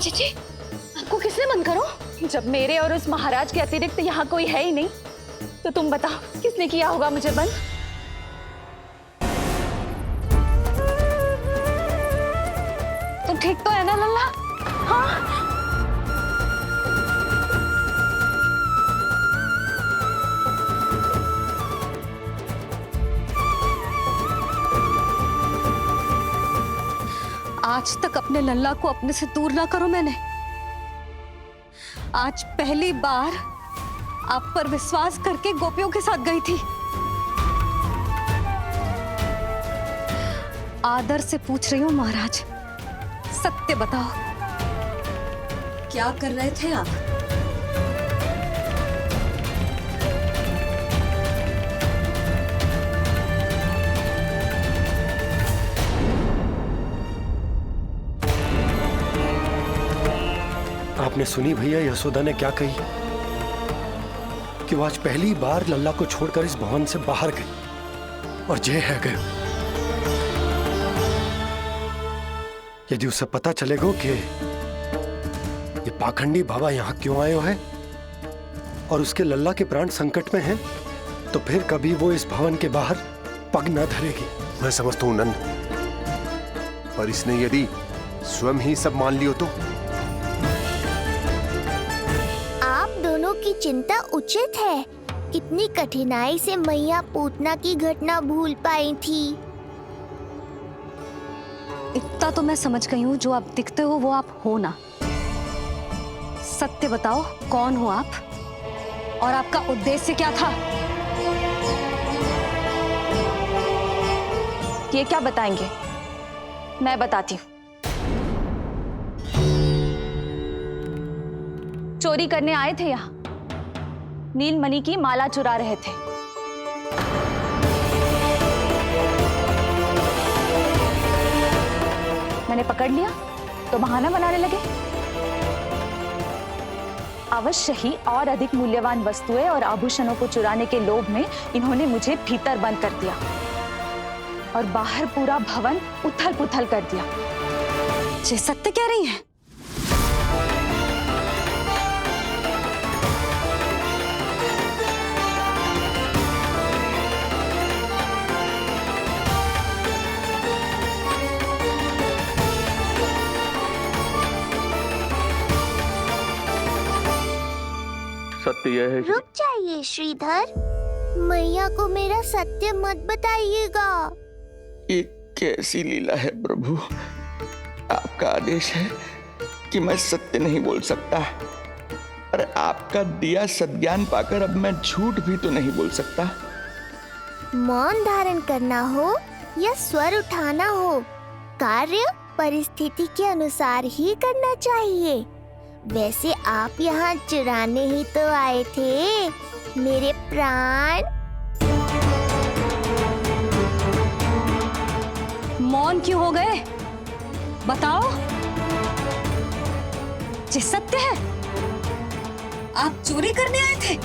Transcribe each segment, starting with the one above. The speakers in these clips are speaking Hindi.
जीजी, आपको किसने बंद करो? जब मेरे और उस महाराज के अतिरिक्त यहाँ कोई है ही नहीं, तो तुम बताओ किसने किया होगा मुझे बंद? तुम ठीक तो है ना लल्ला? हाँ? आज तक अपने लल्ला को अपने से दूर ना करो मैंने। आज पहली बार आप पर विश्वास करके गोपियों के साथ गई थी। आदर से पूछ रही हूँ महाराज, सत्य बताओ, क्या कर रहे थे आप? आपने सुनी भैया यशोदा ने क्या कही कि वो आज पहली बार लल्ला को छोड़कर इस भवन से बाहर गई और जय है गए। यदि उसे पता चलेगा कि ये पाखंडी बाबा यहाँ क्यों आए हैं और उसके लल्ला के प्राण संकट में हैं, तो फिर कभी वो इस भवन के बाहर पग न धरेगी। मैं समझता हूं नंद, पर इसने यदि स्वयं ही सब मान लियो तो? की चिंता उचित है। कितनी कठिनाई से मैया पूतना की घटना भूल पाई थी। इतना तो मैं समझ गई हूँ, जो आप दिखते हो वो आप हो ना। सत्य बताओ, कौन हो आप और आपका उद्देश्य क्या था? ये क्या बताएंगे? मैं बताती हूँ। चोरी करने आए थे यहाँ, नीलमणि की माला चुरा रहे थे। मैंने पकड़ लिया तो बहाना बनाने लगे। अवश्य ही और अधिक मूल्यवान वस्तुएं और आभूषणों को चुराने के लोभ में इन्होंने मुझे भीतर बंद कर दिया और बाहर पूरा भवन उथल पुथल कर दिया। ये सत्य कह रही हैं? सत्य यह है। रुक जाइए श्रीधर, मैया को मेरा सत्य मत बताइएगा। ये कैसी लीला है प्रभु, आपका आदेश है कि मैं सत्य नहीं बोल सकता, और आपका दिया सद्ज्ञान पाकर अब मैं झूठ भी तो नहीं बोल सकता। मौन धारण करना हो या स्वर उठाना हो, कार्य परिस्थिति के अनुसार ही करना चाहिए। वैसे आप यहाँ चुराने ही तो आए थे मेरे प्राण। मौन क्यों हो गए? बताओ, ये सत्य है? आप चोरी करने आए थे?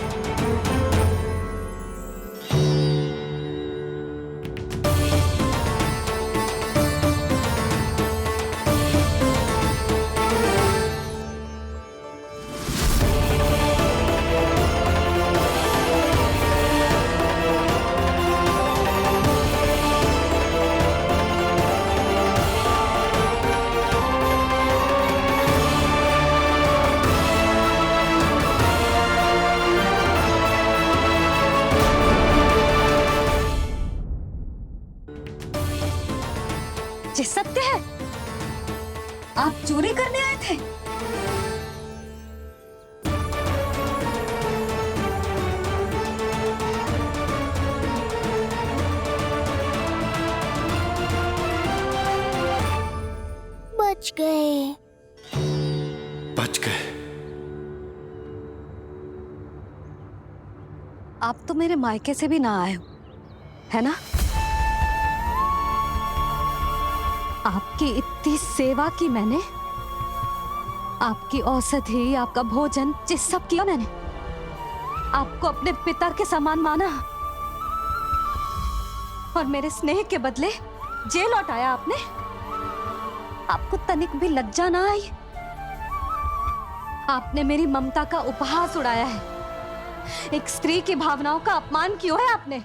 ये सत्य है? आप चोरी करने आए थे? बच गए। बच गए। आप तो मेरे मायके से भी ना आए हो, है ना? आपकी इतनी सेवा की मैंने, आपकी औषधि, आपका भोजन, ये सब किया मैंने। आपको अपने पिता के समान माना और मेरे स्नेह के बदले जेल लौटाया आपने। आपको तनिक भी लज्जा ना आई? आपने मेरी ममता का उपहास उड़ाया है। एक स्त्री की भावनाओं का अपमान क्यों है आपने?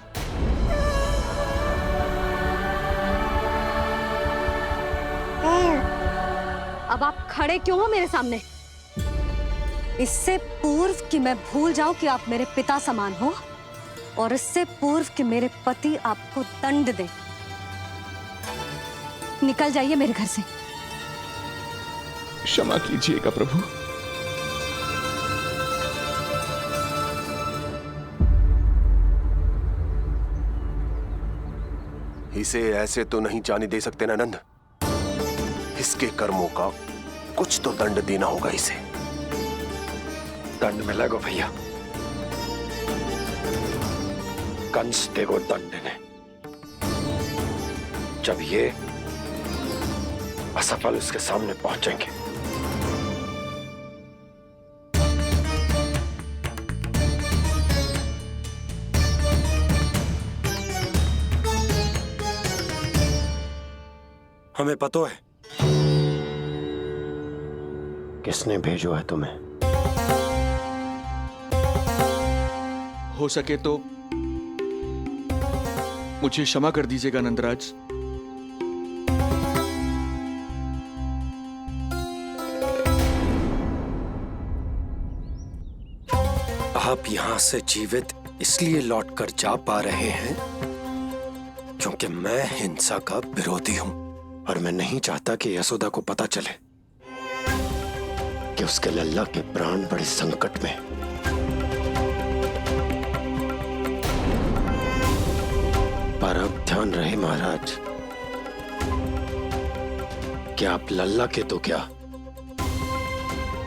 अब आप खड़े क्यों हो मेरे सामने? इससे पूर्व कि मैं भूल जाऊं कि आप मेरे पिता समान हो, और इससे पूर्व कि मेरे पति आपको दंड दे, निकल जाइए मेरे घर से। क्षमा कीजिएगा प्रभु। इसे ऐसे तो नहीं जाने दे सकते ना नंद। इसके कर्मों का कुछ तो दंड देना होगा इसे। दंड मिलेगा भैया, कंस देगो दंड देने। जब ये असफल उसके सामने पहुंचेंगे। हमें पता है किसने भेजो है तुम्हें। हो सके तो मुझे क्षमा कर दीजिएगा नंदराज। आप यहां से जीवित इसलिए लौटकर जा पा रहे हैं क्योंकि मैं हिंसा का विरोधी हूं, और मैं नहीं चाहता कि यशोदा को पता चले कि उसके लल्ला के प्राण बड़े संकट में। पर अब ध्यान रहे महाराज कि आप लल्ला के तो क्या,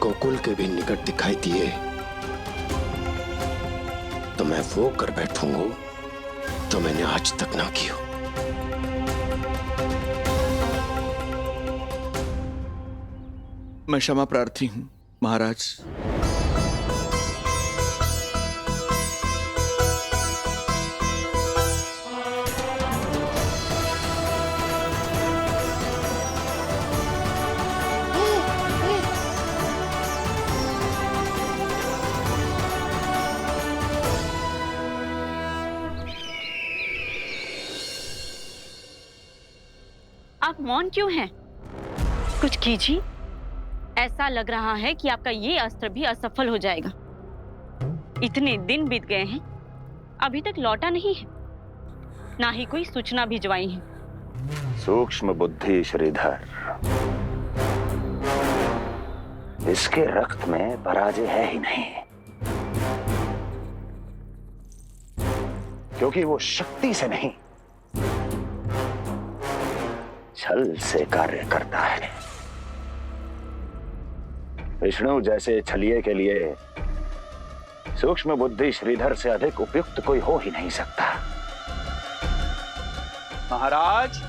गोकुल के भी निकट दिखाई दिए तो मैं वो कर बैठूंगा जो मैंने आज तक ना की हो। मैं क्षमा प्रार्थी हूं महाराज। आप मौन क्यों हैं? कुछ कीजिए। ऐसा लग रहा है कि आपका ये अस्त्र भी असफल हो जाएगा। इतने दिन बीत गए हैं, अभी तक लौटा नहीं है, ना ही कोई सूचना भिजवाई है। सूक्ष्म बुद्धि श्रीधर, इसके रक्त में पराजय है ही नहीं, क्योंकि वो शक्ति से नहीं छल से कार्य करता है। विष्णु जैसे छलिए के लिए सूक्ष्म बुद्धि श्रीधर से अधिक उपयुक्त कोई हो ही नहीं सकता। महाराज,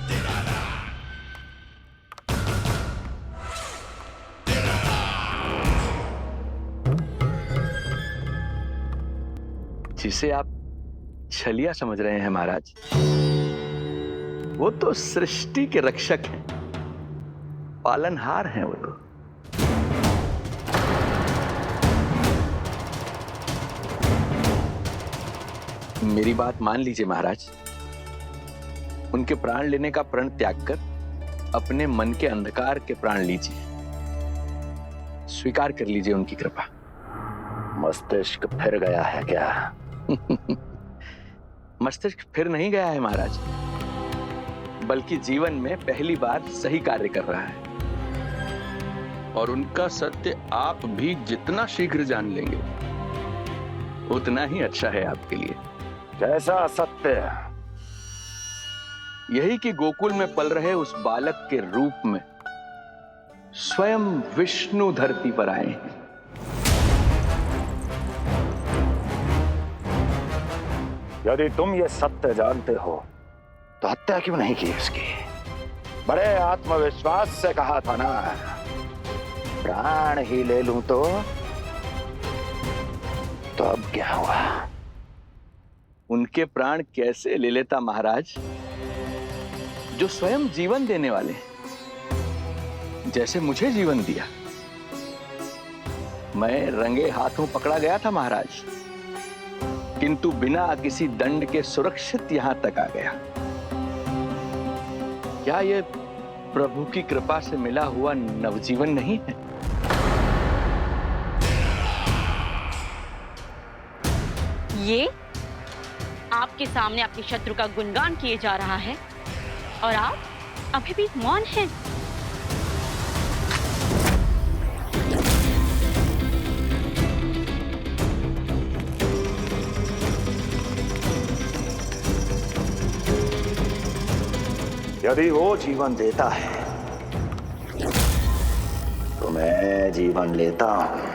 जिसे आप छलिया समझ रहे हैं महाराज, वो तो सृष्टि के रक्षक हैं, पालनहार हैं वो तो। मेरी बात मान लीजिए महाराज, उनके प्राण लेने का प्रण त्याग कर अपने मन के अंधकार के प्राण लीजिए, स्वीकार कर लीजिए उनकी कृपा। मस्तिष्क फिर गया है क्या? मस्तिष्क फिर नहीं गया है महाराज, बल्कि जीवन में पहली बार सही कार्य कर रहा है, और उनका सत्य आप भी जितना शीघ्र जान लेंगे उतना ही अच्छा है आपके लिए। कैसा सत्य? यही कि गोकुल में पल रहे उस बालक के रूप में स्वयं विष्णु धरती पर आए हैं। यदि तुम ये सत्य जानते हो तो हत्या क्यों नहीं की उसकी? बड़े आत्मविश्वास से कहा था ना, प्राण ही ले लूं तो अब क्या हुआ? उनके प्राण कैसे ले लेता महाराज, जो स्वयं जीवन देने वाले हैं, जैसे मुझे जीवन दिया। मैं रंगे हाथों पकड़ा गया था महाराज, किंतु बिना किसी दंड के सुरक्षित यहां तक आ गया। क्या ये प्रभु की कृपा से मिला हुआ नवजीवन नहीं है? ये आपके सामने आपके शत्रु का गुणगान किए जा रहा है और आप अभी भी मौन हैं। यदि वो जीवन देता है तो मैं जीवन लेता हूं।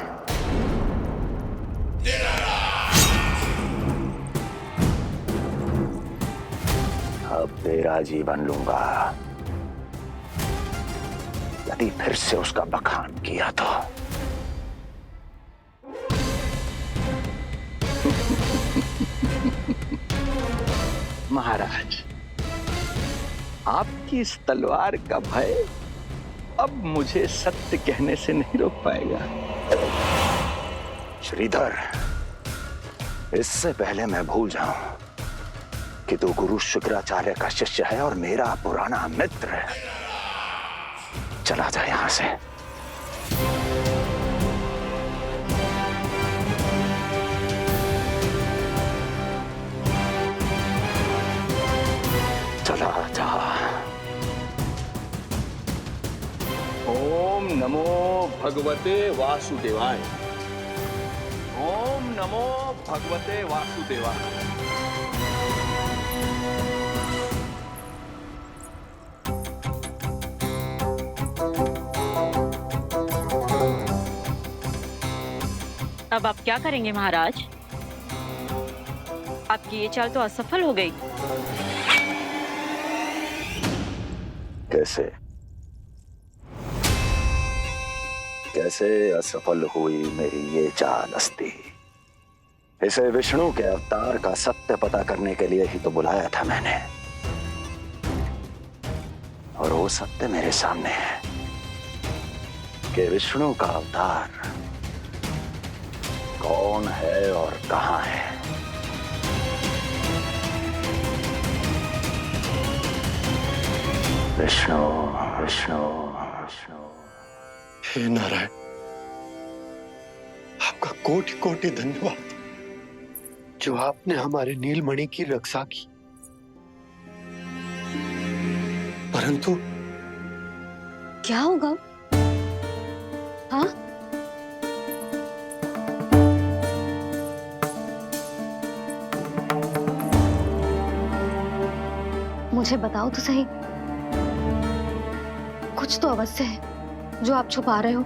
अब तेरा जीवन लूंगा यदि फिर से उसका बखान किया तो। महाराज, आपकी इस तलवार का भय अब मुझे सत्य कहने से नहीं रोक पाएगा। श्रीधर, इससे पहले मैं भूल जाऊं कि तू गुरु शुक्राचार्य का शिष्य है और मेरा पुराना मित्र है, चला जा यहां से। चला जा। ओम नमो भगवते वासुदेवाय। ओम नमो भगवते वासुदेवाय। अब आप क्या करेंगे महाराज? आपकी ये चाल तो असफल हो गई। कैसे कैसे असफल हुई मेरी ये चाल अस्ति? इसे विष्णु के अवतार का सत्य पता करने के लिए ही तो बुलाया था मैंने, और वो सत्य मेरे सामने है कि विष्णु का अवतार कौन है और कहां है। विष्णु विष्णु विष्णु। हे नारायण, आपका कोटि कोटि धन्यवाद जो आपने हमारे नीलमणि की रक्षा की। परंतु क्या होगा? हाँ, मुझे बताओ तो सही। कुछ तो अवश्य है जो आप छुपा रहे हो।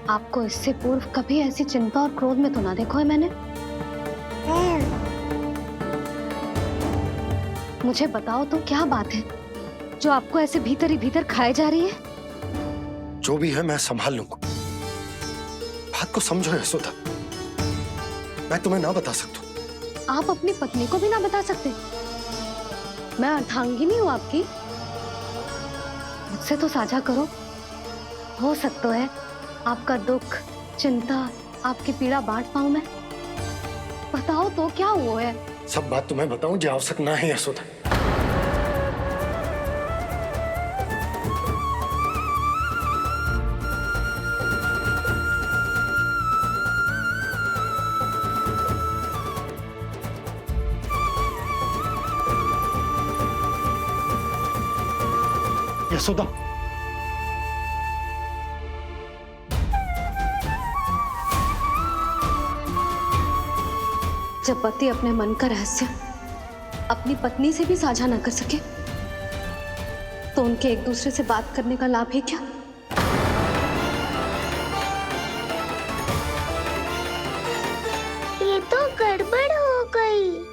आपको इससे पूर्व कभी ऐसी चिंता और क्रोध में तो ना देखो है मैंने। मुझे बताओ तो क्या बात है जो आपको ऐसे भीतर ही भीतर खाए जा रही है? जो भी है मैं संभाल लूंगा। बात को समझो यशोदा, मैं तुम्हें ना बता सकता। आप अपनी पत्नी को भी ना बता सकते? मैं अर्धांगिनी हूँ आपकी, मुझसे तो साझा करो। हो सकता है आपका दुख, चिंता, आपकी पीड़ा बांट पाऊं मैं। बताओ तो क्या हुआ है? सब बात तुम्हें बताऊं जो आवश्यक ना है यशोदा। यशोदा, जब पति अपने मन का रहस्य अपनी पत्नी से भी साझा न कर सके तो उनके एक दूसरे से बात करने का लाभ है क्या? ये तो गड़बड़ हो गई।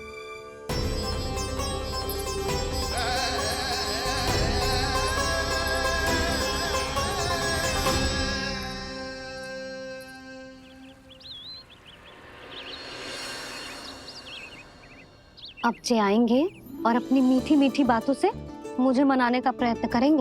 अब जे आएंगे और अपनी मीठी मीठी बातों से मुझे मनाने का प्रयत्न करेंगे।